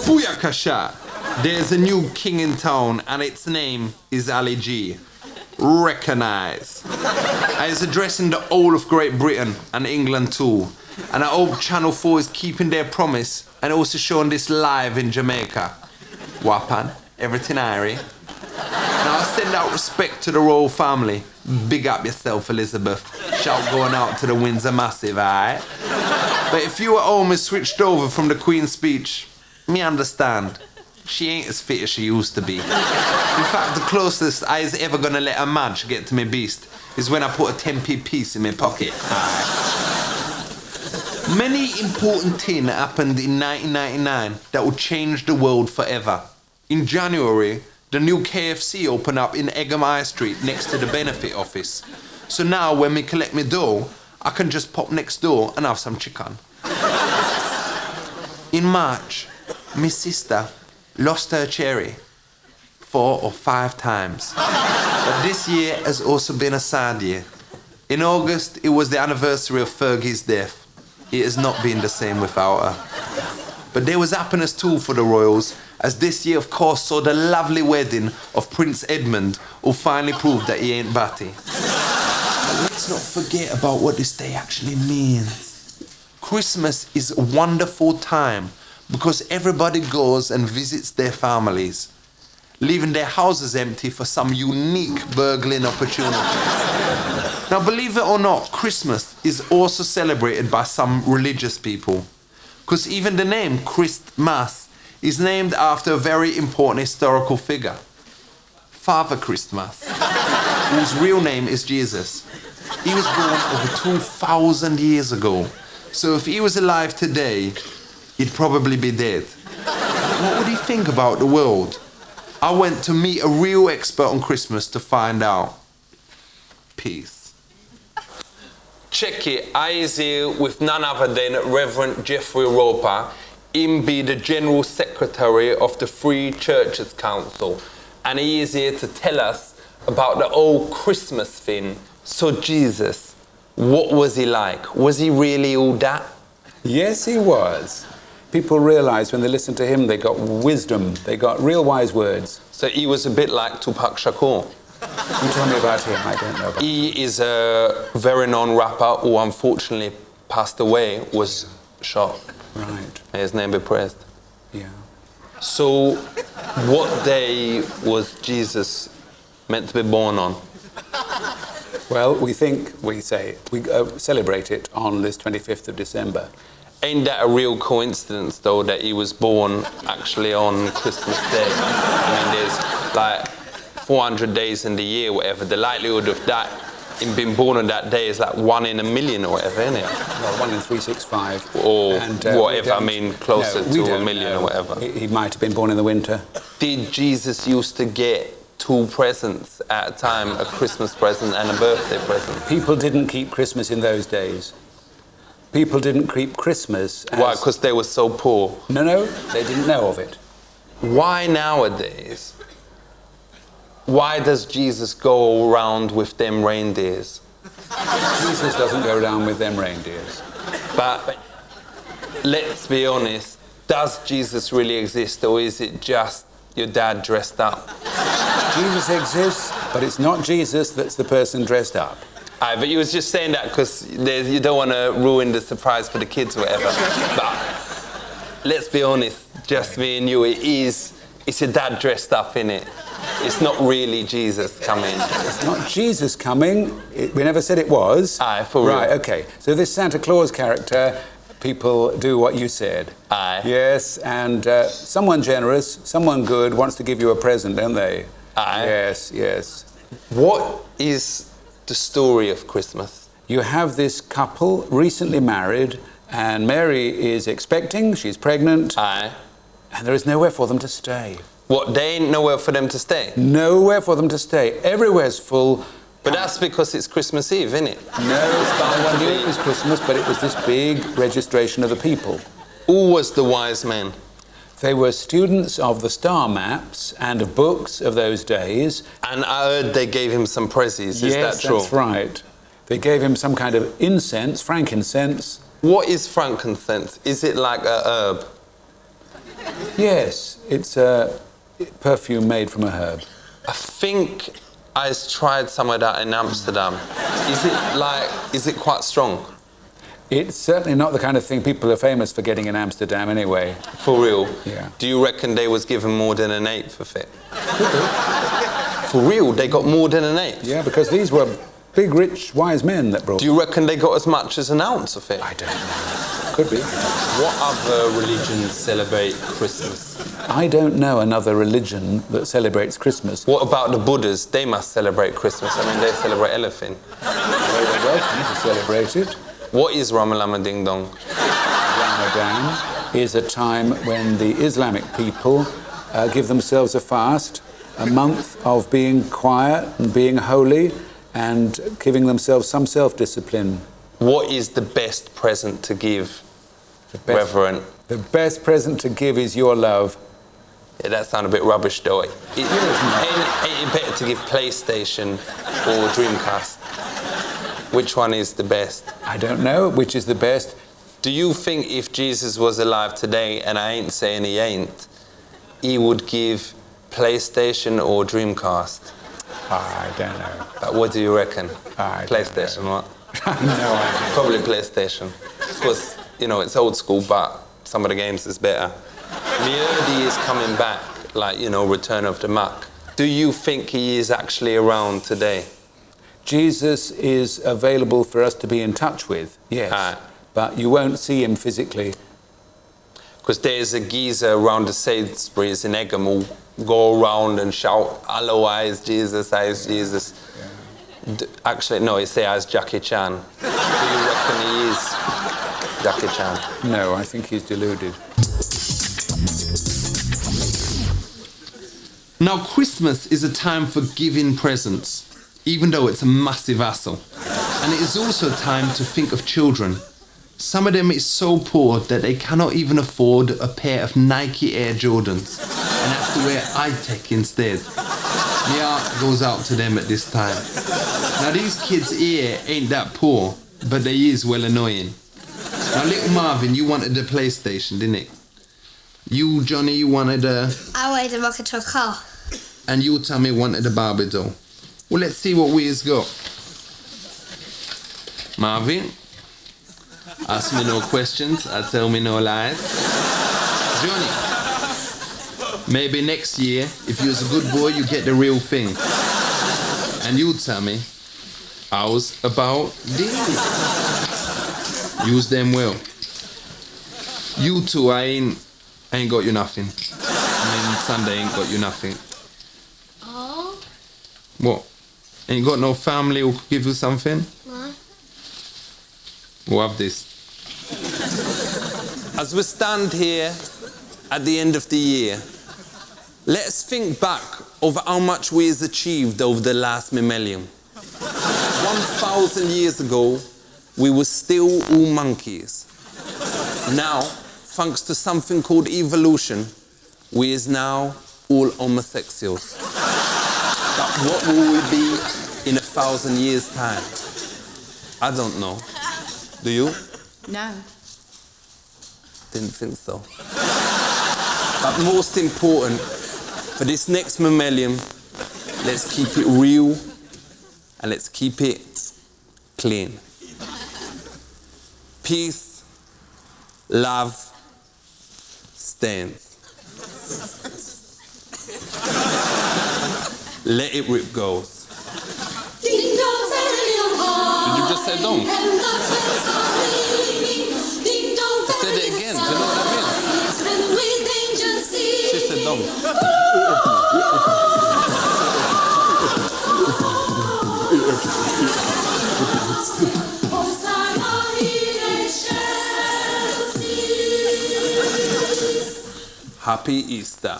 Booyakasha! There's a new king in town and its name is Ali G. Recognise. I is addressing the whole of Great Britain and England too. And I hope Channel 4 is keeping their promise and also showing this live in Jamaica. Wapan, everything airy. Now I send out respect to the royal family. Big up yourself, Elizabeth. Shout going out to the Windsor Massive, alright? But if you at home is switched over from the Queen's speech, me understand. She ain't as fit as she used to be. In fact, the closest I is ever gonna let a madge get to me beast is when I put a 10p piece in my pocket. Many important things happened in 1999 that would change the world forever. In January, the new KFC opened up in Egham High Street next to the benefit office. So now when me collect me dough, I can just pop next door and have some chicken. In March, my sister lost her cherry 4 or 5 times. But this year has also been a sad year. In August, it was the anniversary of Fergie's death. It has not been the same without her. But there was happiness too for the royals, as this year of course saw the lovely wedding of Prince Edmund, who finally proved that he ain't batty. But let's not forget about what this day actually means. Christmas is a wonderful time because everybody goes and visits their families, leaving their houses empty for some unique burgling opportunities. Now, believe it or not, Christmas is also celebrated by some religious people, because even the name Christmas is named after a very important historical figure, Father Christmas, whose real name is Jesus. He was born over 2,000 years ago, so if he was alive today, he'd probably be dead. What would he think about the world? I went to meet a real expert on Christmas to find out. Peace. Check it, I is here with none other than Reverend Jeffrey Roper. Him be the General Secretary of the Free Churches Council. And he is here to tell us about the whole Christmas thing. So Jesus, what was he like? Was he really all that? Yes, he was. People realised when they listened to him, they got wisdom, they got real wise words. So he was a bit like Tupac Shakur. You tell me about him, I don't know about him. He is a very known rapper who unfortunately passed away, was shot. Right. May his name be praised. Yeah. So, what day was Jesus meant to be born on? Well, we celebrate it on this 25th of December. Ain't that a real coincidence, though, that he was born actually on Christmas Day? I mean, there's like 400 days in the year, whatever. The likelihood of that, him being born on that day, is like 1 in a million or whatever, isn't it? Well, 1 in 365. Or whatever, I mean, closer to a million or whatever. He might have been born in the winter. Did Jesus used to get 2 presents at a time, a Christmas present and a birthday present? People didn't keep Christmas in those days. People didn't keep Christmas as... Why? Because they were so poor? No, they didn't know of it. Why nowadays? Why does Jesus go around with them reindeers? Jesus doesn't go around with them reindeers. But let's be honest, does Jesus really exist, or is it just your dad dressed up? Jesus exists, but it's not Jesus that's the person dressed up. Aye, but you was just saying that because you don't want to ruin the surprise for the kids or whatever. But let's be honest, just me and you, it's your dad dressed up, innit? It's not really Jesus coming. It's not Jesus coming. We never said it was. Aye, for real. Right, okay. So this Santa Claus character, people do what you said. Aye. Yes, and someone generous, someone good wants to give you a present, don't they? Aye. Yes. What is the story of Christmas? You have this couple, recently married, and Mary is expecting, she's pregnant. Aye. And there is nowhere for them to stay. What, they ain't nowhere for them to stay? Nowhere for them to stay. Everywhere's full. But that's because it's Christmas Eve, isn't it? No, I knew it was Christmas, but it was this big registration of the people. Who was the wise men? They were students of the star maps and of books of those days. And I heard they gave him some prezzies, is that true? Yes, that's right. They gave him some kind of incense, frankincense. What is frankincense? Is it like a herb? Yes, it's a perfume made from a herb. I think I tried some of that in Amsterdam. Is it quite strong? It's certainly not the kind of thing people are famous for getting in Amsterdam anyway. For real? Yeah. Do you reckon they was given more than an eighth of it? For real? They got more than an eighth? Yeah, because these were big, rich, wise men that brought. Do you reckon they got as much as an ounce of it? I don't know. Could be. What other religions celebrate Christmas? I don't know another religion that celebrates Christmas. What about the Buddhas? They must celebrate Christmas. I mean, they celebrate everything. They're welcome to celebrate it. What is Ramalama Ding Dong? Ramadan is a time when the Islamic people give themselves a fast, a month of being quiet and being holy and giving themselves some self-discipline. What is the best present to give, Reverend? The best present to give is your love. Yeah, that sounds a bit rubbish, though. Ain't it better to give PlayStation or Dreamcast? Which one is the best? I don't know which is the best. Do you think if Jesus was alive today, and I ain't saying he ain't, he would give PlayStation or Dreamcast? I don't know. But what do you reckon? PlayStation, what? No idea. Probably PlayStation. Because, you know, it's old school, but some of the games is better. Miodi is coming back, like, you know, Return of the Mac. Do you think he is actually around today? Jesus is available for us to be in touch with, yes. But you won't see him physically. Because there's a geezer around the Sainsbury's in Egham who'll go around and shout, hello, eyes Jesus, eyes Jesus. Yeah. Actually, no, he say eyes Jackie Chan. Do you reckon he is Jackie Chan? No, I think he's deluded. Now, Christmas is a time for giving presents, even though it's a massive hassle. And it is also a time to think of children. Some of them is so poor that they cannot even afford a pair of Nike Air Jordans and have to wear high-tech instead. My heart goes out to them at this time. Now, these kids here ain't that poor, but they is well annoying. Now, little Marvin, you wanted the PlayStation, didn't it? You, Johnny, you wanted a... I wanted a rocket or a car. And you, Tommy, wanted a Barbie doll. Well, let's see what we's got. Marvin, ask me no questions, tell me no lies. Johnny, maybe next year, if you're a good boy, you get the real thing. And you, Tommy, how's about these? Use them well. You two, I ain't got you nothing. I mean, Sunday ain't got you nothing. Oh? What? Ain't got no family who could give you something? No. We'll have this. As we stand here at the end of the year, let's think back over how much we has achieved over the last millennium. 1,000 years ago, we were still all monkeys. Now, thanks to something called evolution, we is now all homosexuals. But what will we be in 1,000 years' time? I don't know. Do you? No. Didn't think so. But most important, for this next millennium, let's keep it real and let's keep it clean. Peace, love, stands. Let it rip goes. Did you just say dong? I said it again. Do you know what that means? She said dong. Happy Easter.